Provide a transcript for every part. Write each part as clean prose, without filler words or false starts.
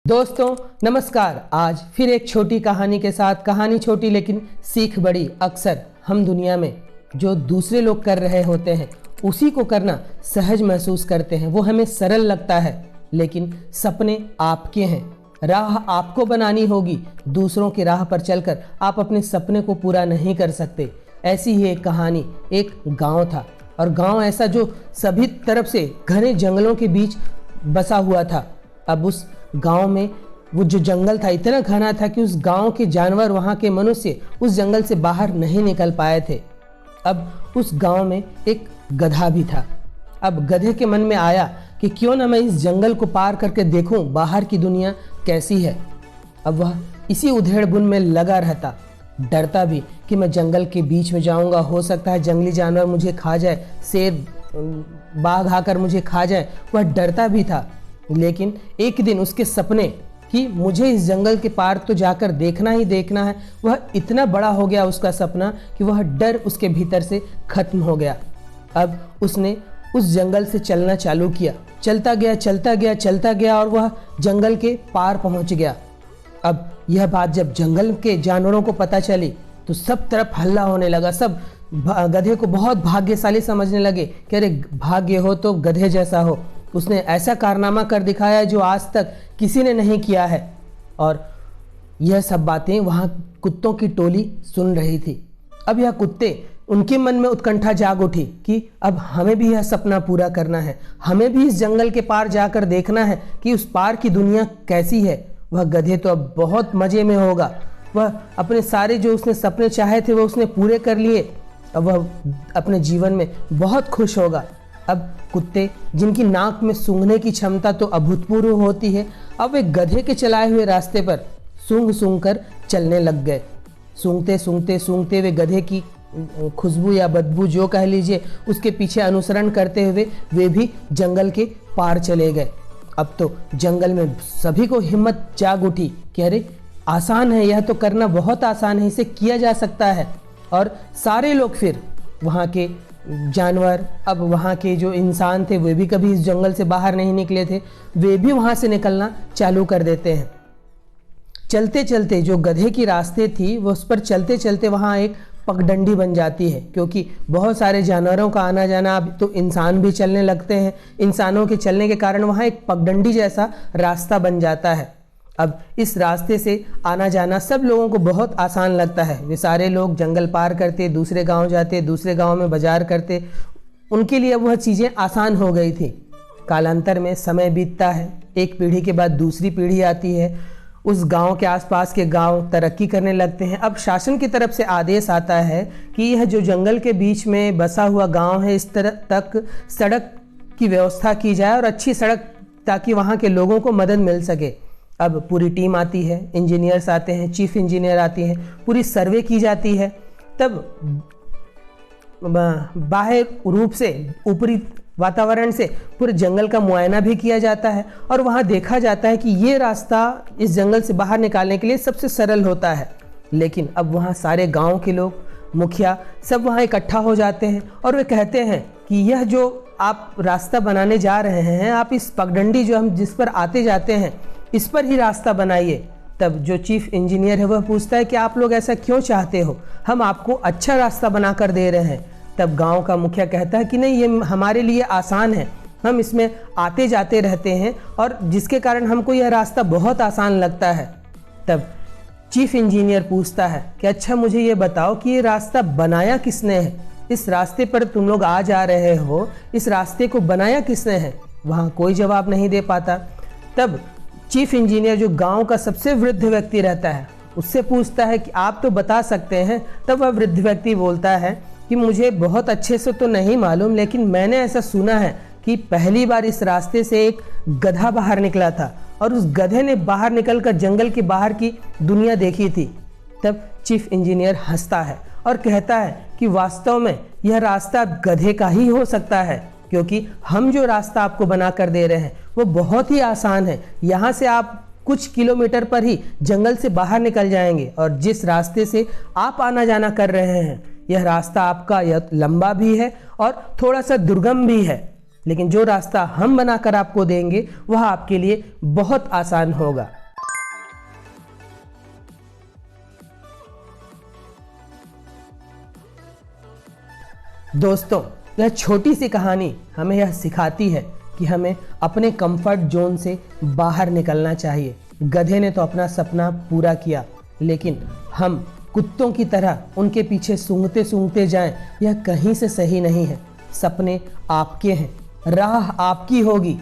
दोस्तों नमस्कार। आज फिर एक छोटी कहानी के साथ, कहानी छोटी लेकिन सीख बड़ी। अक्सर हम दुनिया में जो दूसरे लोग कर रहे होते हैं उसी को करना सहज महसूस करते हैं, वो हमें सरल लगता है। लेकिन सपने आपके हैं, राह आपको बनानी होगी। दूसरों की राह पर चलकर आप अपने सपने को पूरा नहीं कर सकते। ऐसी ही एक कहानी, एक गांव था, और गांव ऐसा जो सभी तरफ से घने जंगलों के बीच बसा हुआ था। अब उस गांव में वो जो जंगल था इतना घना था कि उस गांव के जानवर, वहाँ के मनुष्य उस जंगल से बाहर नहीं निकल पाए थे। अब उस गांव में एक गधा भी था। अब गधे के मन में आया कि क्यों ना मैं इस जंगल को पार करके देखूं बाहर की दुनिया कैसी है। अब वह इसी उधेड़-बुन में लगा रहता, डरता भी कि मैं जंगल के बीच में जाऊंगा, हो सकता है जंगली जानवर मुझे खा जाए, शेर बाघ आकर मुझे खा जाए। वह डरता भी था। लेकिन एक दिन उसके सपने कि मुझे इस जंगल के पार तो जाकर देखना ही देखना है, वह इतना बड़ा हो गया उसका सपना कि वह डर उसके भीतर से खत्म हो गया। अब उसने उस जंगल से चलना चालू किया, चलता गया और वह जंगल के पार पहुंच गया। अब यह बात जब जंगल के जानवरों को पता चली तो सब तरफ हल्ला होने लगा। सब गधे को बहुत भाग्यशाली समझने लगे कि अरे भाग्य हो तो गधे जैसा हो, उसने ऐसा कारनामा कर दिखाया जो आज तक किसी ने नहीं किया है। और यह सब बातें वहाँ कुत्तों की टोली सुन रही थी। अब यह कुत्ते, उनके मन में उत्कंठा जाग उठी कि अब हमें भी यह सपना पूरा करना है, हमें भी इस जंगल के पार जाकर देखना है कि उस पार की दुनिया कैसी है। वह गधे तो अब बहुत मज़े में होगा, वह अपने सारे जो उसने सपने चाहे थे वह उसने पूरे कर लिए। अब वह अपने जीवन में बहुत खुश होगा। अब कुत्ते, जिनकी नाक में सूंघने की क्षमता तो अभूतपूर्व होती है, अब वे गधे के चलाए हुए रास्ते पर सूंघ कर चलने लग गए। सूंघते वे गधे की खुशबू या बदबू जो कह लीजिए उसके पीछे अनुसरण करते हुए वे भी जंगल के पार चले गए। अब तो जंगल में सभी को हिम्मत जाग उठी कि अरे आसान है, यह तो करना बहुत आसान है, इसे किया जा सकता है। और सारे लोग, फिर वहाँ के जानवर, अब वहाँ के जो इंसान थे वे भी कभी इस जंगल से बाहर नहीं निकले थे, वे भी वहाँ से निकलना चालू कर देते हैं। चलते चलते जो गधे की रास्ते थी वो उस पर चलते चलते वहाँ एक पगडंडी बन जाती है, क्योंकि बहुत सारे जानवरों का आना जाना, अब तो इंसान भी चलने लगते हैं। इंसानों के चलने के कारण वहाँ एक पगडंडी जैसा रास्ता बन जाता है। अब इस रास्ते से आना जाना सब लोगों को बहुत आसान लगता है। वे सारे लोग जंगल पार करते, दूसरे गांव जाते, दूसरे गांव में बाजार करते, उनके लिए वह चीज़ें आसान हो गई थी। कालांतर में समय बीतता है, एक पीढ़ी के बाद दूसरी पीढ़ी आती है, उस गांव के आसपास के गांव तरक्की करने लगते हैं। अब शासन की तरफ से आदेश आता है कि यह जो जंगल के बीच में बसा हुआ गाँव है, इस तरह तक सड़क की व्यवस्था की जाए, और अच्छी सड़क, ताकि वहाँ के लोगों को मदद मिल सके। अब पूरी टीम आती है, इंजीनियर्स आते हैं, चीफ इंजीनियर आती हैं, पूरी सर्वे की जाती है। तब बाह्य रूप से, ऊपरी वातावरण से पूरे जंगल का मुआयना भी किया जाता है, और वहाँ देखा जाता है कि ये रास्ता इस जंगल से बाहर निकालने के लिए सबसे सरल होता है। लेकिन अब वहाँ सारे गांव के लोग, मुखिया, सब वहाँ इकट्ठा हो जाते हैं और वे कहते हैं कि यह जो आप रास्ता बनाने जा रहे हैं, आप इस पगडंडी जो हम जिस पर आते जाते हैं इस पर ही रास्ता बनाइए। तब जो चीफ इंजीनियर है वह पूछता है कि आप लोग ऐसा क्यों चाहते हो, हम आपको अच्छा रास्ता बना कर दे रहे हैं। तब गांव का मुखिया कहता है कि नहीं, ये हमारे लिए आसान है, हम इसमें आते जाते रहते हैं और जिसके कारण हमको यह रास्ता बहुत आसान लगता है। तब चीफ इंजीनियर पूछता है कि अच्छा मुझे ये बताओ कि ये रास्ता बनाया किसने है, इस रास्ते पर तुम लोग आ जा रहे हो, इस रास्ते को बनाया किसने है। वहाँ कोई जवाब नहीं दे पाता। तब चीफ इंजीनियर, जो गांव का सबसे वृद्ध व्यक्ति रहता है, उससे पूछता है कि आप तो बता सकते हैं। तब वह वृद्ध व्यक्ति बोलता है कि मुझे बहुत अच्छे से तो नहीं मालूम, लेकिन मैंने ऐसा सुना है कि पहली बार इस रास्ते से एक गधा बाहर निकला था और उस गधे ने बाहर निकलकर जंगल के बाहर की दुनिया देखी थी। तब चीफ इंजीनियर हंसता है और कहता है कि वास्तव में यह रास्ता गधे का ही हो सकता है, क्योंकि हम जो रास्ता आपको बना कर दे रहे हैं वो बहुत ही आसान है। यहाँ से आप कुछ किलोमीटर पर ही जंगल से बाहर निकल जाएंगे और जिस रास्ते से आप आना जाना कर रहे हैं यह रास्ता आपका यह लंबा भी है और थोड़ा सा दुर्गम भी है, लेकिन जो रास्ता हम बनाकर आपको देंगे वह आपके लिए बहुत आसान होगा। दोस्तों, यह छोटी सी कहानी हमें यह सिखाती है कि हमें अपने कंफर्ट जोन से बाहर निकलना चाहिए। गधे ने तो अपना सपना पूरा किया, लेकिन हम कुत्तों की तरह उनके पीछे सूंघते सूंघते जाएं, यह कहीं से सही नहीं है। सपने आपके हैं, राह आपकी होगी।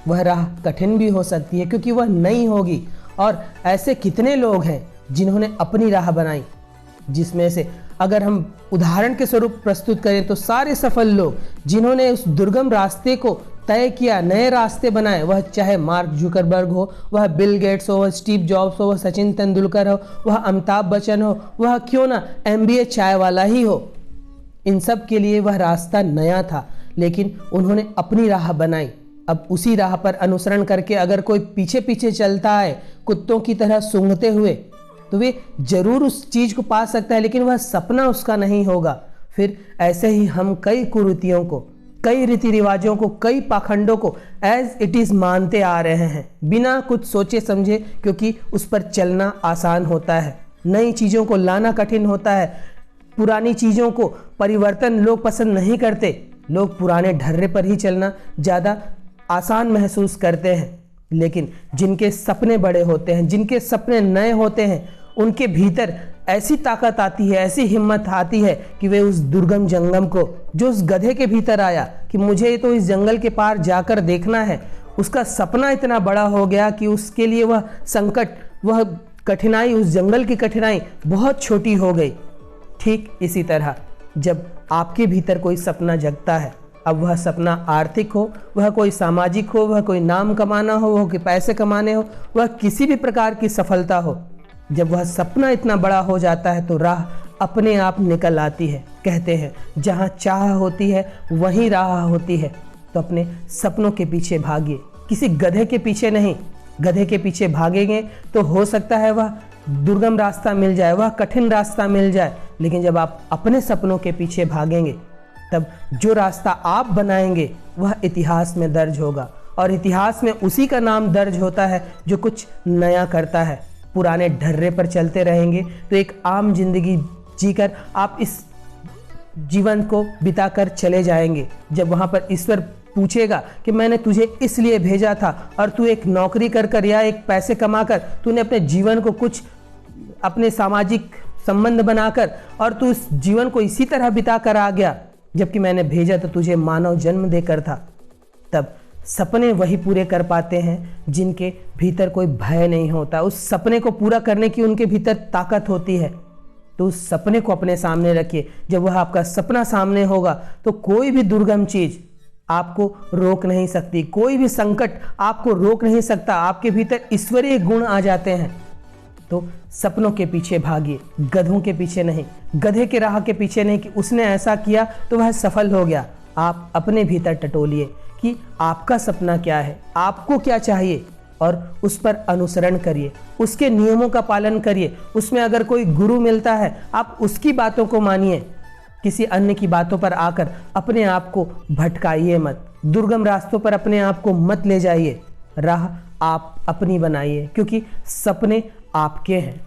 वह राह कठिन भी हो सकती है क्योंकि वह नई होगी, और ऐसे कितने लोग हैं जिन्होंने अपनी राह बनाई, जिसमें से अगर हम उदाहरण के स्वरूप प्रस्तुत करें तो सारे सफल लोग जिन्होंने उस दुर्गम रास्ते को तय किया, नए रास्ते बनाए, वह चाहे मार्क जुकरबर्ग हो, वह बिल गेट्स हो, वह स्टीव जॉब्स हो, वह सचिन तेंदुलकर हो, वह अमिताभ बच्चन हो, वह क्यों ना MBA चाय वाला ही हो, इन सब के लिए वह रास्ता नया था, लेकिन उन्होंने अपनी राह बनाई। अब उसी राह पर अनुसरण करके अगर कोई पीछे पीछे चलता है कुत्तों की तरह सूंघते हुए, तो वे जरूर उस चीज को पा सकता है, लेकिन वह सपना उसका नहीं होगा। फिर ऐसे ही हम कई कुरीतियों को, कई रीति रिवाजों को, कई पाखंडों को एज इट इज मानते आ रहे हैं बिना कुछ सोचे समझे, क्योंकि उस पर चलना आसान होता है, नई चीजों को लाना कठिन होता है, पुरानी चीजों को परिवर्तन लोग पसंद नहीं करते। लोग पुराने ढर्रे पर ही चलना ज़्यादा आसान महसूस करते हैं, लेकिन जिनके सपने बड़े होते हैं, जिनके सपने नए होते हैं, उनके भीतर ऐसी ताकत आती है, ऐसी हिम्मत आती है कि वे उस दुर्गम जंगल को, जो उस गधे के भीतर आया कि मुझे तो इस जंगल के पार जाकर देखना है, उसका सपना इतना बड़ा हो गया कि उसके लिए वह संकट, वह कठिनाई, उस जंगल की कठिनाई बहुत छोटी हो गई। ठीक इसी तरह जब आपके भीतर कोई सपना जगता है, अब वह सपना आर्थिक हो, वह कोई सामाजिक हो, वह कोई नाम कमाना हो, वह कोई पैसे कमाने हो, वह किसी भी प्रकार की सफलता हो, जब वह सपना इतना बड़ा हो जाता है तो राह अपने आप निकल आती है। कहते हैं जहाँ चाह होती है वहीं राह होती है। तो अपने सपनों के पीछे भागिए, किसी गधे के पीछे नहीं। गधे के पीछे भागेंगे तो हो सकता है वह दुर्गम रास्ता मिल जाए, वह कठिन रास्ता मिल जाए, लेकिन जब आप अपने सपनों के पीछे भागेंगे तब जो रास्ता आप बनाएंगे वह इतिहास में दर्ज होगा, और इतिहास में उसी का नाम दर्ज होता है जो कुछ नया करता है। पुराने ढर्रे पर चलते रहेंगे तो एक आम जिंदगी जीकर आप इस जीवन को बिताकर चले जाएंगे। जब वहाँ पर ईश्वर पूछेगा कि मैंने तुझे इसलिए भेजा था और तू एक नौकरी कर कर या एक पैसे कमाकर तूने अपने जीवन को कुछ अपने सामाजिक संबंध बनाकर और तू इस जीवन को इसी तरह बिता कर आ गया, जबकि मैंने भेजा तो तुझे मानव जन्म देकर था। तब सपने वही पूरे कर पाते हैं जिनके भीतर कोई भय नहीं होता। उस सपने को पूरा करने की उनके भीतर ताकत होती है। तो उस सपने को अपने सामने रखिए। जब वह आपका सपना सामने होगा तो कोई भी दुर्गम चीज आपको रोक नहीं सकती, कोई भी संकट आपको रोक नहीं सकता। आपके भीतर ईश्वरीय गुण आ जाते हैं। तो सपनों के पीछे भागिए, गधों के पीछे नहीं, गधे के राह के पीछे नहीं कि उसने ऐसा किया तो वह सफल हो गया। आप अपने भीतर टटोलिए कि आपका सपना क्या है, आपको क्या चाहिए, और उस पर अनुसरण करिए, उसके नियमों का पालन करिए। उसमें अगर कोई गुरु मिलता है आप उसकी बातों को मानिए, किसी अन्य की बातों पर आकर अपने आप को भटकाइए मत, दुर्गम रास्तों पर अपने आप को मत ले जाइए। राह आप अपनी बनाइए, क्योंकि सपने आपके हैं।